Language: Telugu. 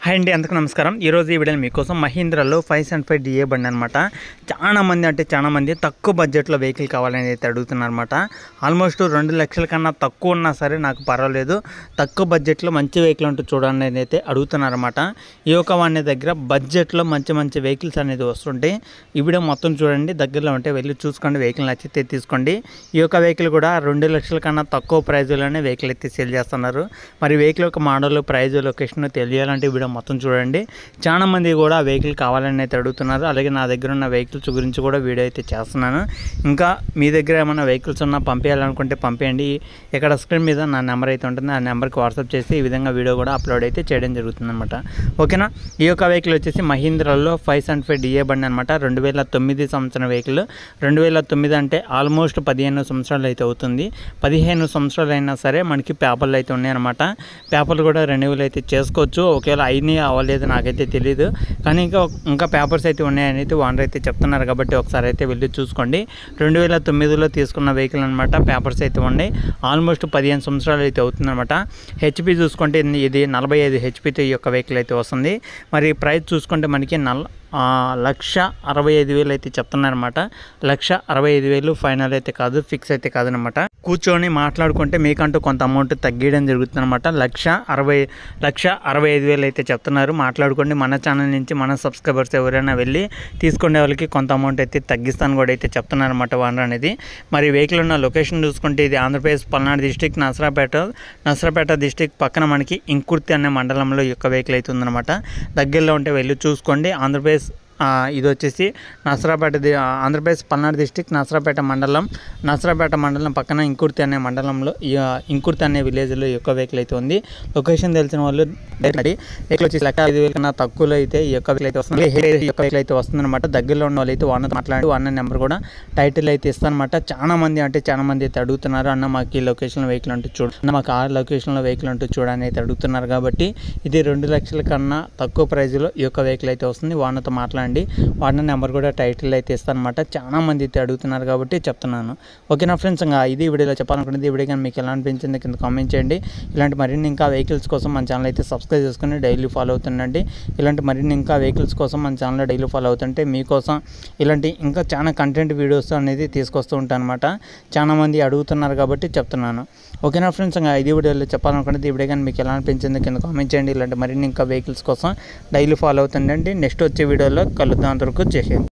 హాయ్ అండి, అందరికీ నమస్కారం. ఈరోజు ఈ వీడియోని మీకోసం మహీంద్రాలో 575 DA బండి అనమాట. చాలా మంది తక్కువ బడ్జెట్లో వెహికల్ కావాలని అయితే అడుగుతున్నారన్నమాట. ఆల్మోస్ట్ 2 లక్షల కన్నా తక్కువ ఉన్నా సరే నాకు పర్వాలేదు, తక్కువ బడ్జెట్లో మంచి వెహికల్ అంటూ చూడండి అని అయితే అడుగుతున్నారన్నమాట. ఈ యొక్క వాడి దగ్గర బడ్జెట్లో మంచి వెహికల్స్ అనేది వస్తుంటాయి. ఈ వీడియో మొత్తం చూడండి, దగ్గరలో ఉంటే వెళ్ళి చూసుకోండి, వెహికల్ నచ్చితే తీసుకోండి. ఈ యొక్క వెహికల్ కూడా 2 లక్షల కన్నా తక్కువ ప్రైజ్లోనే వెహికల్ అయితే సేల్ చేస్తున్నారు. మరి వెహికల్ యొక్క మోడల్, ప్రైజ్, లొకేషన్ తెలియాలంటే వీడియో మొత్తం చూడండి. చాలా మంది కూడా వెహికల్ కావాలని అయితే అడుగుతున్నారు. అలాగే నా దగ్గర ఉన్న వెహికల్స్ గురించి కూడా వీడియో అయితే చేస్తున్నాను. ఇంకా మీ దగ్గర ఏమైనా వెహికల్స్ ఉన్నా పంపించాలనుకుంటే పంపించండి. ఇక్కడ స్క్రీన్ మీద నా నెంబర్ అయితే ఉంటుంది, ఆ నెంబర్కి వాట్సాప్ చేసి ఈ విధంగా వీడియో కూడా అప్లోడ్ అయితే చేయడం జరుగుతుంది అనమాట. ఓకేనా. ఈ యొక్క వెహికల్ వచ్చేసి మహీంద్రాలో 575 DA బండి అనమాట. 2009 సంవత్సరం వెహికల్. 2009 అంటే ఆల్మోస్ట్ 15 సంవత్సరాలు అయితే అవుతుంది. 15 సంవత్సరాలు అయినా సరే మనకి పేపర్లు అయితే ఉన్నాయన్నమాట. పేపర్లు కూడా రెన్యువల్ అయితే చేసుకోవచ్చు. ఒకవేళ అయినాయి అవ్వలేదు నాకైతే తెలియదు, కానీ ఇంకా పేపర్స్ అయితే ఉన్నాయని అయితే ఓనర్ అయితే చెప్తున్నారు. కాబట్టి ఒకసారి అయితే వెళ్ళి చూసుకోండి. 2009లో తీసుకున్న వెహికల్ అనమాట. పేపర్స్ అయితే ఉన్నాయి. ఆల్మోస్ట్ 15 సంవత్సరాలు అయితే అవుతుందన్నమాట. హెచ్పి చూసుకుంటే ఇది 45 హెచ్పితో ఈ యొక్క వెహికల్ అయితే వస్తుంది. మరి ప్రైస్ చూసుకుంటే మనకి 1,65,000 అయితే చెప్తున్నారన్నమాట. 1,65,000 ఫైనల్ అయితే కాదు, ఫిక్స్ అయితే కాదనమాట. కూర్చొని మాట్లాడుకుంటే మీకంటూ కొంత అమౌంట్ తగ్గడం జరుగుతుంది అనమాట. 1,65,000 అయితే చెప్తున్నారు. మాట్లాడుకోండి. మన ఛానల్ నుంచి మన సబ్స్క్రైబర్స్ ఎవరైనా వెళ్ళి తీసుకునే వాళ్ళకి కొంత అమౌంట్ అయితే తగ్గిస్తాను కూడా అయితే చెప్తున్నారు అనమాట ఓనర్ అనేది. మరి వెహికల్ ఉన్న లొకేషన్ చూసుకుంటే ఇది ఆంధ్రప్రదేశ్ పల్నాడు డిస్టిక్ నసరాపేట డిస్టిక్ పక్కన మనకి ఇంకుర్తి అనే మండలంలో ఈ యొక్క వెహికల్ అయితే ఉందన్నమాట. దగ్గరలో ఉంటే వెళ్ళి చూసుకోండి. ఆంధ్రప్రదేశ్ ఇది వచ్చేసి ఆంధ్రప్రదేశ్ పల్నాడు డిస్టిక్ నసరాపేట మండలం పక్కన ఇంకుర్తి అనే మండలంలో ఇంకుర్తి అనే విలేజ్లో ఈ యొక్క వెహికల్ అయితే ఉంది. లొకేషన్ తెలిసిన వాళ్ళు వెహికల్ వచ్చేసి 1,05,000 కన్నా తక్కువలో అయితే ఈ యొక్క వెహికల్ అయితే వస్తుంది. ఈ యొక్క వెహికల్ అయితే వస్తుందన్నమాట. దగ్గరలో ఉన్న వాళ్ళు అయితే ఓనర్ మాట్లాడి ఓనర్ నెంబర్ కూడా టైటిల్ అయితే ఇస్తానమాట. చాలా మంది అయితే అడుగుతున్నారు, అన్న మాకు ఈ లొకేషన్లో వెహికల్ అంటూ మాకు ఆ లొకేషన్లో వెహికల్ అంటూ చూడని అయితే అడుగుతున్నారు. కాబట్టి ఇది 2 లక్షల కన్నా తక్కువ ప్రైజ్లో ఈ యొక్క వెహికల్ అయితే వస్తుంది. ఓనర్తో మాట్లాడండి. వాడిన నెంబర్ కూడా టైటిల్ అయితే ఇస్తానమాట. చాలా మంది అయితే అడుగుతున్నారు కాబట్టి చెప్తున్నాను. ఓకేనా ఫ్రెండ్స్, ఇంకా ఇది వీడియోలో చెప్పాలనుకున్నది. ఈ వీడియో కానీ మీకు ఎలా అనిపించింది కింద కామెంట్ చేయండి. ఇలాంటి మరిన్ని ఇంకా వెహికల్స్ కోసం మన ఛానల్ అయితే సబ్స్క్రైబ్ చేసుకుని డైలీ ఫాలో అవుతుండండి. ఇలాంటి మరిన్ని ఇంకా వెహికల్స్ కోసం మన ఛానల్లో డైలీ ఫాలో అవుతుంటే మీకోసం ఇలాంటి ఇంకా చాలా కంటెంట్ వీడియోస్ అనేది తీసుకొస్తూ ఉంటాను అనమాట. చాలా మంది అడుగుతున్నారు కాబట్టి చెప్తున్నాను. ఓకేనా ఫ్రెండ్స్, ఇంకా ఇది వీడియోలో చెప్పాలనుకున్నది. ఈ వీడియో కానీ మీకు ఎలా అనిపించింది కింద కామెంట్ చేయండి. ఇలాంటి మరిన్ని ఇంకా వెహికల్స్ కోసం డైలీ ఫాలో అవుతుండండి. నెక్స్ట్ వచ్చే వీడియోలో కలుద్దాం. అంతవరకు జై హింద్.